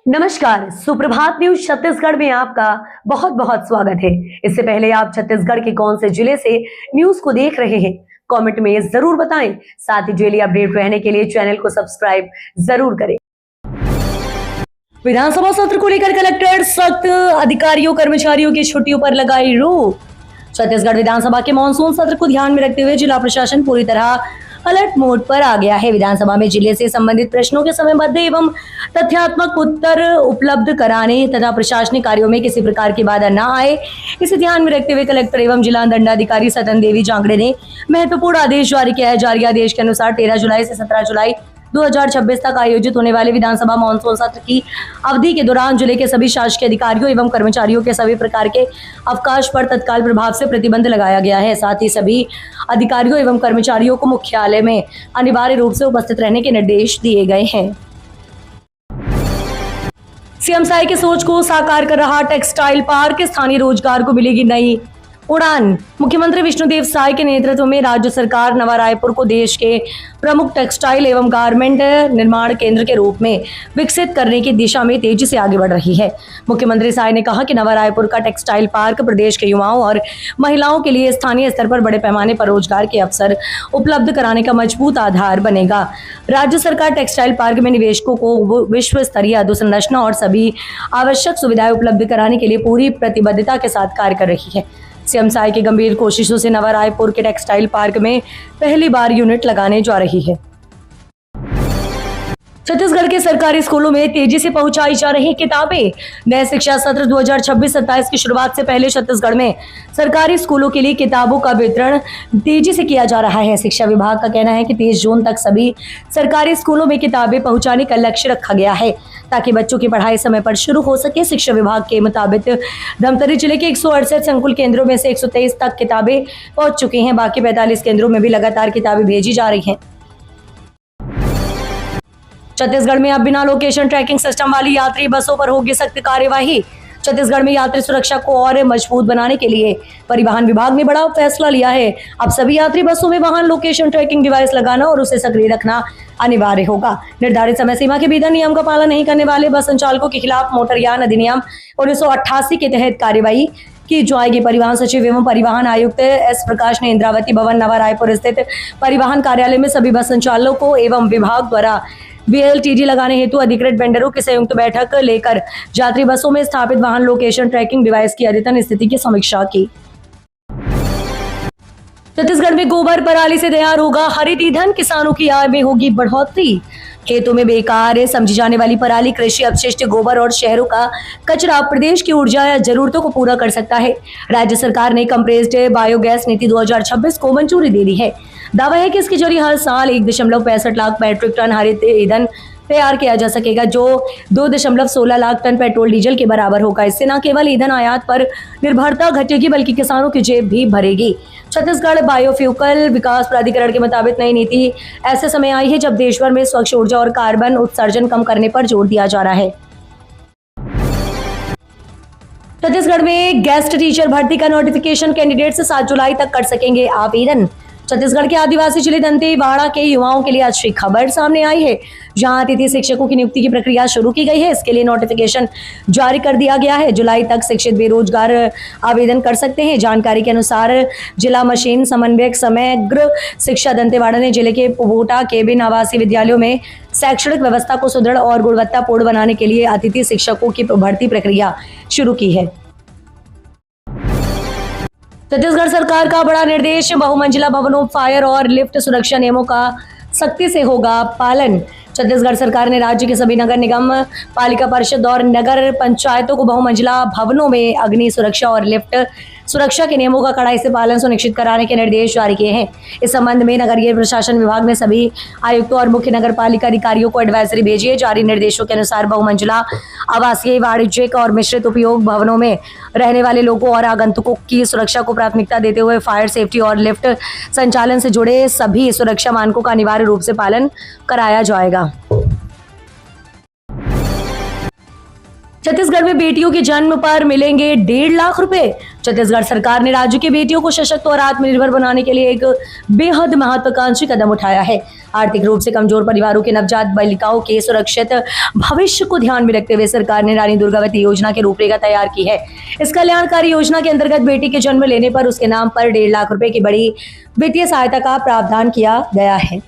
नमस्कार, सुप्रभात न्यूज छत्तीसगढ़ में आपका बहुत बहुत स्वागत है। इससे पहले आप छत्तीसगढ़ के कौन से जिले से न्यूज को देख रहे हैं, कमेंट में जरूर बताएं। साथ ही डेली अपडेट रहने के लिए चैनल को सब्सक्राइब जरूर करें। विधानसभा सत्र को लेकर कलेक्टर सख्त, अधिकारियों कर्मचारियों की छुट्टियों पर लगाई रोक। छत्तीसगढ़ विधानसभा के मानसून सत्र को ध्यान में रखते हुए जिला प्रशासन पूरी तरह अलर्ट मोड पर आ गया है। विधानसभा में जिले से संबंधित प्रश्नों के समयबद्ध एवं तथ्यात्मक उत्तर उपलब्ध कराने तथा प्रशासनिक कार्यों में किसी प्रकार की बाधा न आए, इसे ध्यान में रखते हुए कलेक्टर एवं जिला दंडाधिकारी सतन देवी जांगड़े ने महत्वपूर्ण आदेश जारी किया है। जारी आदेश के अनुसार 13 जुलाई से 17 जुलाई 2026 तक आयोजित होने वाले विधानसभा मानसून सत्र की अवधि के दौरान जिले के सभी शासकीय अधिकारियों एवं कर्मचारियों के सभी प्रकार के अवकाश पर तत्काल प्रभाव से प्रतिबंध लगाया गया है। साथ ही सभी अधिकारियों एवं कर्मचारियों को मुख्यालय में अनिवार्य रूप से उपस्थित रहने के निर्देश दिए गए हैं। सीएम साई की सोच को साकार कर रहा टेक्सटाइल पार्क, स्थानीय रोजगार को मिलेगी नई उड़ान। मुख्यमंत्री विष्णुदेव साय के नेतृत्व में राज्य सरकार नवा रायपुर को देश के प्रमुख टेक्सटाइल एवं गारमेंट निर्माण केंद्र के रूप में विकसित करने की दिशा में तेजी से आगे बढ़ रही है। मुख्यमंत्री साय ने कहा कि नवा रायपुर का टेक्सटाइल पार्क प्रदेश के युवाओं और महिलाओं के लिए स्थानीय स्तर पर बड़े पैमाने पर रोजगार के अवसर उपलब्ध कराने का मजबूत आधार बनेगा। राज्य सरकार टेक्सटाइल पार्क में निवेशकों को विश्व स्तरीय अधोसंरचना और सभी आवश्यक सुविधाएं उपलब्ध कराने के लिए पूरी प्रतिबद्धता के साथ कार्य कर रही है। सीएम साई की गंभीर कोशिशों से नवा रायपुर के टेक्सटाइल पार्क में पहली बार यूनिट लगाने जा रही है। छत्तीसगढ़ के सरकारी स्कूलों में तेजी से पहुंचाई जा रही किताबें। नए शिक्षा सत्र 2026-27 की शुरुआत से पहले छत्तीसगढ़ में सरकारी स्कूलों के लिए किताबों का वितरण तेजी से किया जा रहा है। शिक्षा विभाग का कहना है कि 30 जून तक सभी सरकारी स्कूलों में किताबें पहुंचाने का लक्ष्य रखा गया है ताकि बच्चों की पढ़ाई समय पर शुरू हो सके। शिक्षा विभाग के मुताबिक धमतरी जिले के 168 संकुल केंद्रों में से 123 तक किताबें पहुंच चुकी हैं। बाकी 45 केंद्रों में भी लगातार किताबें भेजी जा रही हैं। छत्तीसगढ़ में अब बिना लोकेशन ट्रैकिंग सिस्टम वाली यात्री बसों पर होगी सख्त कार्यवाही। छत्तीसगढ़ में यात्री सुरक्षा को और मजबूत बनाने के लिए परिवहन विभाग ने बड़ा फैसला लिया है। अब सभी यात्री बसों में वाहन लोकेशन ट्रैकिंग डिवाइस लगाना और उसे सक्रिय रखना अनिवार्य होगा। निर्धारित समय सीमा के भीतर नियम का पालन नहीं करने वाले बस संचालकों के खिलाफ मोटर यान अधिनियम 1988 के तहत कार्रवाई की जाएगी। परिवहन सचिव एवं परिवहन आयुक्त एस प्रकाश ने इंद्रावती भवन नवा रायपुर स्थित परिवहन कार्यालय में सभी बस संचालकों एवं विभाग द्वारा VLTD लगाने हेतु अधिकृत वेंडरों की संयुक्त बैठक लेकर यात्री बसों में स्थापित वाहन लोकेशन ट्रैकिंग डिवाइस की अद्यतन स्थिति की समीक्षा की। छत्तीसगढ़ में गोबर पराली से तैयार होगा हरित ईंधन, किसानों की आय में होगी बढ़ोतरी। खेतों में बेकार समझी जाने वाली पराली, कृषि अपशिष्ट, गोबर और शहरों का कचरा प्रदेश की ऊर्जा जरूरतों को पूरा कर सकता है। राज्य सरकार ने कंप्रेस्ड बायोगैस नीति 2026 को मंजूरी दे दी है। दावा है कि इसके जरिए हर साल 1.65 लाख मैट्रिक टन हरित ईंधन तैयार किया जा सकेगा, जो 2.16 लाख टन पेट्रोल डीजल के बराबर होगा। इससे न केवल ईंधन आयात पर निर्भरता घटेगी बल्कि किसानों की जेब भी भरेगी। छत्तीसगढ़ बायोफ्यूकल विकास प्राधिकरण के मुताबिक नई नीति ऐसे समय आई है जब देश भर में स्वच्छ ऊर्जा और कार्बन उत्सर्जन कम करने पर जोर दिया जा रहा है। छत्तीसगढ़ में गेस्ट टीचर भर्ती का नोटिफिकेशन कैंडिडेट से 7 जुलाई तक कर सकेंगे आवेदन। छत्तीसगढ़ के आदिवासी जिले दंतेवाड़ा के युवाओं के लिए अच्छी खबर सामने आई है, जहां अतिथि शिक्षकों की नियुक्ति की प्रक्रिया शुरू की गई है। इसके लिए नोटिफिकेशन जारी कर दिया गया है। जुलाई तक शिक्षित बेरोजगार आवेदन कर सकते हैं। जानकारी के अनुसार जिला मशीन समन्वयक समग्र शिक्षा दंतेवाड़ा ने जिले के पुबोटा केबिन आवासीय विद्यालयों में शैक्षणिक व्यवस्था को सुदृढ़ और गुणवत्तापूर्ण बनाने के लिए अतिथि शिक्षकों की भर्ती प्रक्रिया शुरू की है। छत्तीसगढ़ सरकार का बड़ा निर्देश, बहुमंजिला भवनों, फायर और लिफ्ट सुरक्षा नियमों का सख्ती से होगा पालन। छत्तीसगढ़ सरकार ने राज्य के सभी नगर निगम, पालिका परिषद और नगर पंचायतों को बहुमंजिला भवनों में अग्नि सुरक्षा और लिफ्ट सुरक्षा के नियमों का कड़ाई से पालन सुनिश्चित कराने के निर्देश जारी किए हैं। इस संबंध में नगरीय प्रशासन विभाग ने सभी आयुक्तों और मुख्य नगर पालिका अधिकारियों को एडवाइजरी भेजी है। जारी निर्देशों के अनुसार बहुमंजिला आवासीय, वाणिज्यिक और मिश्रित उपयोग भवनों में रहने वाले लोगों और आगंतुकों की सुरक्षा को प्राथमिकता देते हुए फायर सेफ्टी और लिफ्ट संचालन से जुड़े सभी सुरक्षा मानकों का अनिवार्य रूप से पालन कराया जाएगा। छत्तीसगढ़ में बेटियों के जन्म पर मिलेंगे 1.5 लाख रुपए। छत्तीसगढ़ सरकार ने राज्य की बेटियों को सशक्त और आत्मनिर्भर बनाने के लिए एक बेहद महत्वाकांक्षी कदम उठाया है। आर्थिक रूप से कमजोर परिवारों के नवजात बालिकाओं के सुरक्षित भविष्य को ध्यान में रखते हुए सरकार ने रानी दुर्गावती योजना की रूपरेखा तैयार की है। इस कल्याणकारी योजना के अंतर्गत बेटी के जन्म लेने पर उसके नाम पर 1.5 लाख रुपए की बड़ी वित्तीय सहायता का प्रावधान किया गया है।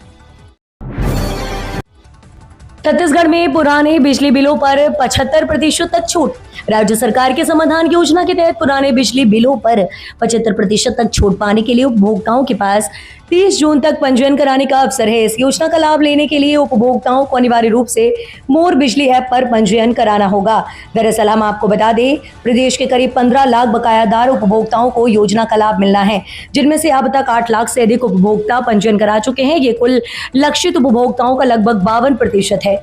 छत्तीसगढ़ में पुराने बिजली बिलों पर 75% तक छूट। राज्य सरकार के समाधान योजना के तहत पुराने बिजली बिलों पर 75% तक छूट पाने के लिए उपभोक्ताओं के पास 30 जून तक पंजीयन कराने का अवसर है। इस योजना का लाभ लेने के लिए उपभोक्ताओं को अनिवार्य रूप से मोर बिजली ऐप पर पंजीयन कराना होगा। दरअसल हम आपको बता दें, प्रदेश के करीब 15 लाख बकायादार उपभोक्ताओं को योजना का लाभ मिलना है, जिनमें से अब तक 8 लाख से अधिक उपभोक्ता पंजीयन करा चुके हैं। ये कुल लक्षित उपभोक्ताओं का लगभग 52% है।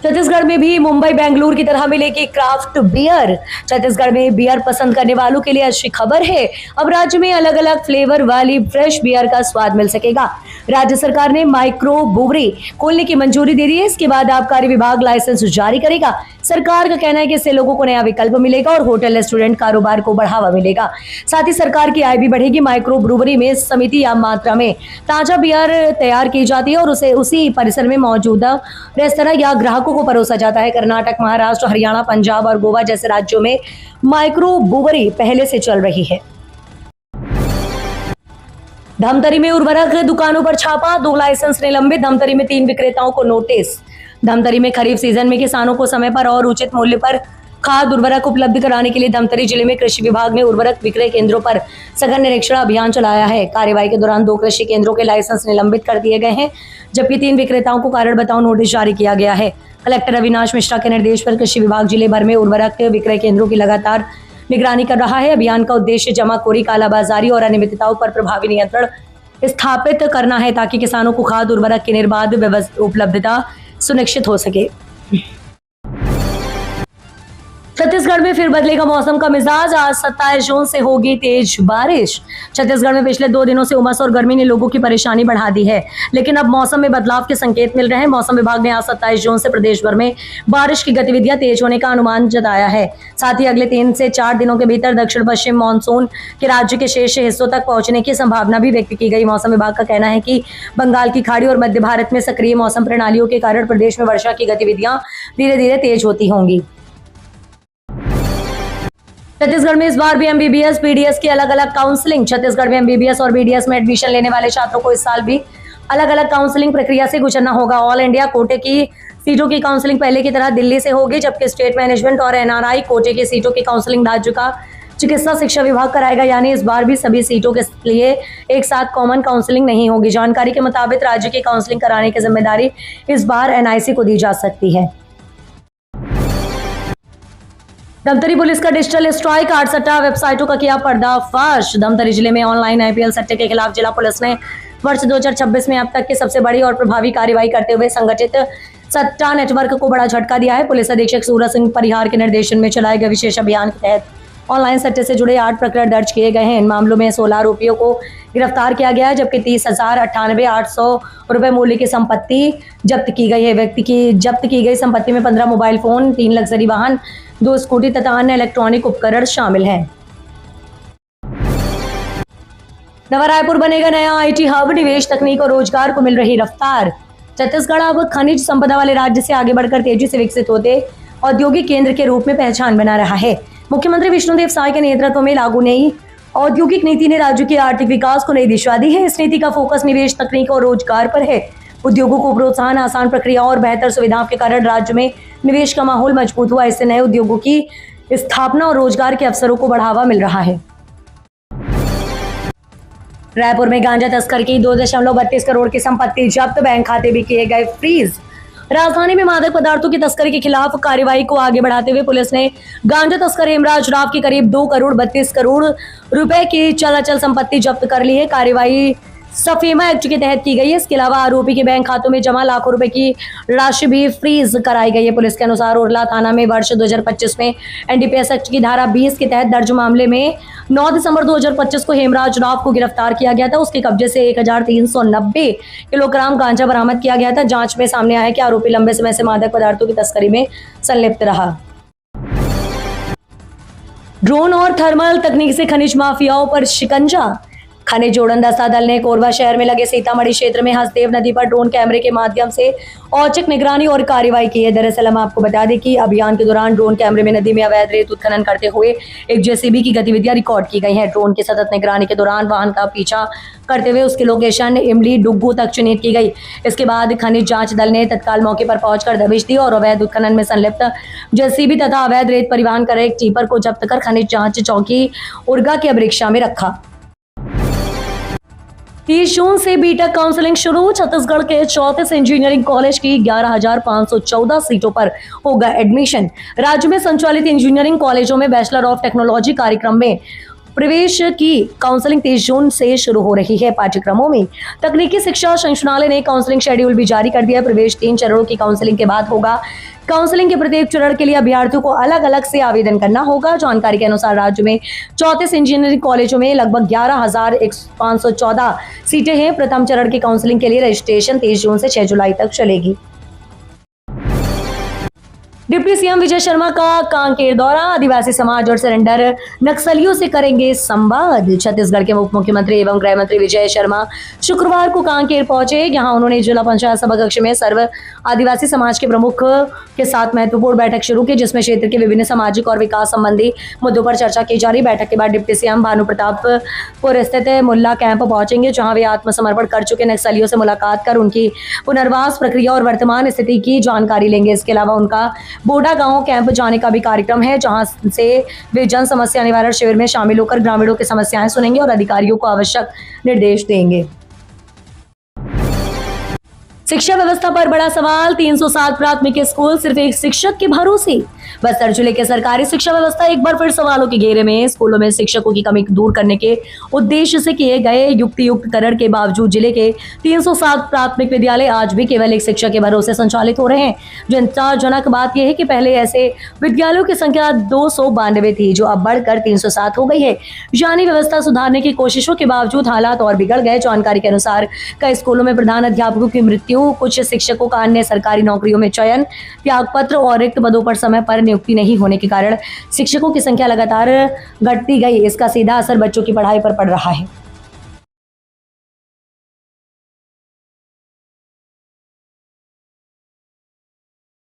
छत्तीसगढ़ में भी मुंबई बेंगलुरु की तरह मिलेगी क्राफ्ट बियर। छत्तीसगढ़ में बियर पसंद करने वालों के लिए अच्छी खबर है, अब राज्य में अलग अलग फ्लेवर वाली फ्रेश बियर का स्वाद मिल सकेगा। राज्य सरकार ने माइक्रो ब्रूवरी खोलने की मंजूरी दे दी है। इसके बाद आबकारी विभाग लाइसेंस जारी करेगा। सरकार का कहना है कि इससे लोगों को नया विकल्प मिलेगा और होटल रेस्टोरेंट कारोबार को बढ़ावा मिलेगा। साथ ही सरकार की आय भी बढ़ेगी। माइक्रो ब्रूवरी में सीमित या मात्रा में ताजा बियर तैयार की जाती है और उसे उसी परिसर में मौजूदा रेस्तरां या ग्राहकों को परोसा जाता है। कर्नाटक, महाराष्ट्र, हरियाणा, पंजाब और गोवा जैसे राज्यों में माइक्रो ब्रूवरी पहले से चल रही है। धमतरी में उर्वरक दुकानों पर छापा, 2 लाइसेंस निलंबित। धमतरी में 3 विक्रेताओं को नोटिस। धमतरी में खरीफ सीजन में किसानों को समय पर और उचित मूल्य पर खाद उर्वरक उपलब्ध कराने के लिए धमतरी जिले में कृषि विभाग ने उर्वरक विक्रय केंद्रों पर सघन निरीक्षण अभियान चलाया है। कार्यवाही के दौरान 2 कृषि केंद्रों के लाइसेंस निलंबित कर दिए गए हैं, जबकि 3 विक्रेताओं को कारण बताओ नोटिस जारी किया गया है। कलेक्टर अविनाश मिश्रा के निर्देश पर कृषि विभाग जिले भर में उर्वरक विक्रय केंद्रों की लगातार निगरानी कर रहा है। अभियान का उद्देश्य जमाखोरी, कालाबाजारी और अनियमितताओं पर प्रभावी नियंत्रण स्थापित करना है, ताकि किसानों को खाद उर्वरक की निर्बाध उपलब्धता सुनिश्चित हो सके। छत्तीसगढ़ में फिर बदलेगा मौसम का मिजाज। आज 27 जून से होगी तेज बारिश। छत्तीसगढ़ में पिछले 2 दिनों से उमस और गर्मी ने लोगों की परेशानी बढ़ा दी है, लेकिन अब मौसम में बदलाव के संकेत मिल रहे हैं। मौसम विभाग ने आज 27 जून से प्रदेश भर में बारिश की गतिविधियां तेज होने का अनुमान जताया है। साथ ही अगले 3 से 4 दिनों के भीतर दक्षिण पश्चिम मानसून के राज्य के शेष हिस्सों तक पहुंचने की संभावना भी व्यक्त की गई। मौसम विभाग का कहना है कि बंगाल की खाड़ी और मध्य भारत में सक्रिय मौसम प्रणालियों के कारण प्रदेश में वर्षा की गतिविधियां धीरे धीरे तेज होती होंगी। छत्तीसगढ़ में इस बार भी एमबीबीएस, बीडीएस की अलग अलग काउंसलिंग। छत्तीसगढ़ में एमबीबीएस और बीडीएस में एडमिशन लेने वाले छात्रों को इस साल भी अलग अलग काउंसलिंग प्रक्रिया से गुजरना होगा। ऑल इंडिया कोटे की सीटों की काउंसलिंग पहले की तरह दिल्ली से होगी, जबकि स्टेट मैनेजमेंट और एनआरआई कोटे की सीटों की काउंसलिंग राज्य का चिकित्सा शिक्षा विभाग कराएगा। यानी इस बार भी सभी सीटों के लिए एक साथ कॉमन काउंसलिंग नहीं होगी। जानकारी के मुताबिक राज्य की काउंसलिंग कराने की जिम्मेदारी इस बार एनआईसी को दी जा सकती है। धमतरी पुलिस का डिजिटल स्ट्राइक, 8 सट्टा वेबसाइटों का किया पर्दाफाश। धमतरी जिले में ऑनलाइन आईपीएल सट्टे के खिलाफ जिला पुलिस ने वर्ष 2026 में अब तक की सबसे बड़ी और प्रभावी कार्रवाई करते हुए संगठित सट्टा नेटवर्क को बड़ा झटका दिया है। पुलिस अधीक्षक सूरज सिंह परिहार के निर्देशन में चलाए गए विशेष अभियान के तहत ऑनलाइन सट्टे से जुड़े 8 प्रकरण दर्ज किए गए हैं। इन मामलों में 16 आरोपियों को गिरफ्तार किया गया है, जबकि 30,98,800 रुपए मूल्य की संपत्ति जब्त की गई है। व्यक्ति की जब्त की गई संपत्ति में 15 मोबाइल फोन, 3 लग्जरी वाहन, 2 स्कूटी तथा अन्य इलेक्ट्रॉनिक उपकरण शामिल हैं। नवा रायपुर बनेगा नया आईटी हब, निवेश, तकनीक और रोजगार को मिल रही रफ्तार। छत्तीसगढ़ अब खनिज संपदा वाले राज्य से आगे बढ़कर तेजी से विकसित होते औद्योगिक केंद्र के रूप में पहचान बना रहा है। मुख्यमंत्री विष्णुदेव साय के नेतृत्व में लागू नई औद्योगिक नीति ने राज्य के आर्थिक विकास को नई दिशा दी है। इस नीति का फोकस निवेश, तकनीक और रोजगार पर है। उद्योगों को प्रोत्साहन, आसान प्रक्रिया और बेहतर सुविधाओं के कारण राज्य में निवेश का माहौल मजबूत हुआ। इससे नए उद्योगों की स्थापना और रोजगार के अवसरों को बढ़ावा मिल रहा है। रायपुर में गांजा तस्कर की 2.32 करोड़ की संपत्ति जब्त, बैंक खाते भी किए गए फ्रीज। राजधानी में मादक पदार्थों की तस्करी के खिलाफ कार्रवाई को आगे बढ़ाते हुए पुलिस ने गांजा तस्कर हेमराज राव की करीब 2 करोड़ 32 करोड़ रुपए की चल अचल संपत्ति जब्त कर ली है। कार्रवाई सफेमा एक्ट के तहत की गई है। इसके अलावा आरोपी के बैंक खातों में जमा लाखों रुपए की राशि भी फ्रीज कराई गई है। पुलिस के अनुसार उरला थाना में वर्ष 2025 में एनडीपीएस एक्ट की धारा 20 के तहत दर्ज मामले में 9 दिसंबर 2025 को हेमराज राव को गिरफ्तार किया गया था। उसके कब्जे से 1390 किलोग्राम गांजा बरामद किया गया था। जांच में सामने आया कि आरोपी लंबे समय से मादक पदार्थों की तस्करी में संलिप्त रहा। ड्रोन और थर्मल तकनीक से खनिज माफियाओं पर शिकंजा। खनिज जोड़न दस्ता दल ने कोरबा शहर में लगे सीतामढ़ी क्षेत्र में हसदेव नदी पर ड्रोन कैमरे के माध्यम से औचक निगरानी और कार्रवाई की है। दरअसल हम आपको बता दें कि अभियान के दौरान ड्रोन कैमरे में नदी में अवैध रेत उत्खनन करते हुए एक जेसीबी की गतिविधियां रिकॉर्ड की गई हैं। ड्रोन की सतत निगरानी के दौरान वाहन का पीछा करते हुए उसकी लोकेशन इमली डुग्गू तक चिन्हित की गई। इसके बाद खनिज जांच दल ने तत्काल मौके पर पहुंचकर दबिश दी और अवैध उत्खनन में संलिप्त जेसीबी तथा अवैध रेत परिवहन कर एक टिपर को जब्त कर खनिज जांच चौकी उर्गा की अभिरक्षा में रखा। 30 जून से बीटेक काउंसलिंग शुरू। छत्तीसगढ़ के 34 इंजीनियरिंग कॉलेज की 11,514 सीटों पर होगा एडमिशन। राज्य में संचालित इंजीनियरिंग कॉलेजों में बैचलर ऑफ टेक्नोलॉजी कार्यक्रम में प्रवेश की काउंसलिंग 30 जून से शुरू हो रही है। पाठ्यक्रमों में तकनीकी शिक्षा संचालनालय ने काउंसलिंग शेड्यूल भी जारी कर दिया। प्रवेश 3 चरणों की काउंसलिंग के बाद होगा। काउंसलिंग के प्रत्येक चरण के लिए अभ्यर्थियों को अलग अलग से आवेदन करना होगा। जानकारी के अनुसार राज्य में 34 इंजीनियरिंग कॉलेजों में लगभग 11,514 सीटें हैं। प्रथम चरण की काउंसलिंग के लिए रजिस्ट्रेशन 23 जून से 6 जुलाई तक चलेगी। डिप्टी सीएम विजय शर्मा का कांकेर दौरा। आदिवासी समाज और सरेंडर नक्सलियों से करेंगे संवाद। छत्तीसगढ़ के उप मुख्यमंत्री एवं गृह मंत्री विजय शर्मा शुक्रवार को कांकेर पहुंचे। यहां उन्होंने जिला पंचायत सभाकक्ष में सर्व आदिवासी समाज के प्रमुख के साथ महत्वपूर्ण बैठक शुरू की, जिसमें क्षेत्र के विभिन्न सामाजिक और विकास संबंधी मुद्दों पर चर्चा की जा रही। बैठक के बाद डिप्टी सीएम भानु प्रतापपुर स्थित मुल्ला कैंप पहुंचेंगे, जहां वे आत्मसमर्पण कर चुके नक्सलियों से मुलाकात कर उनकी पुनर्वास प्रक्रिया और वर्तमान स्थिति की जानकारी लेंगे। इसके अलावा उनका बोडा गांव कैंप जाने का भी कार्यक्रम है, जहां से वे जन समस्या निवारण शिविर में शामिल होकर ग्रामीणों की समस्याएं सुनेंगे और अधिकारियों को आवश्यक निर्देश देंगे। शिक्षा व्यवस्था पर बड़ा सवाल। 307 प्राथमिक स्कूल सिर्फ एक शिक्षक के भरोसे। बस्तर जिले के सरकारी शिक्षा व्यवस्था एक बार फिर सवालों के घेरे में। स्कूलों में शिक्षकों की कमी दूर करने के उद्देश्य से किए गए युक्तिकरण के बावजूद जिले के 307 प्राथमिक विद्यालय आज भी केवल एक शिक्षक के भरोसे संचालित हो रहे हैं। चिंताजनक बात यह है कि पहले ऐसे विद्यालयों की संख्या 292 थी, जो अब बढ़कर 307 हो गई है। यानी व्यवस्था सुधारने की कोशिशों के बावजूद हालात और बिगड़ गए। जानकारी के अनुसार कई स्कूलों में प्रधान अध्यापकों की मृत्यु, कुछ शिक्षकों का अन्य सरकारी नौकरियों में चयन, त्यागपत्र और रिक्त पदों पर समय पर नियुक्ति नहीं होने के कारण शिक्षकों की संख्या लगातार घटती गई। इसका सीधा असर बच्चों की पढ़ाई पर पड़ रहा है।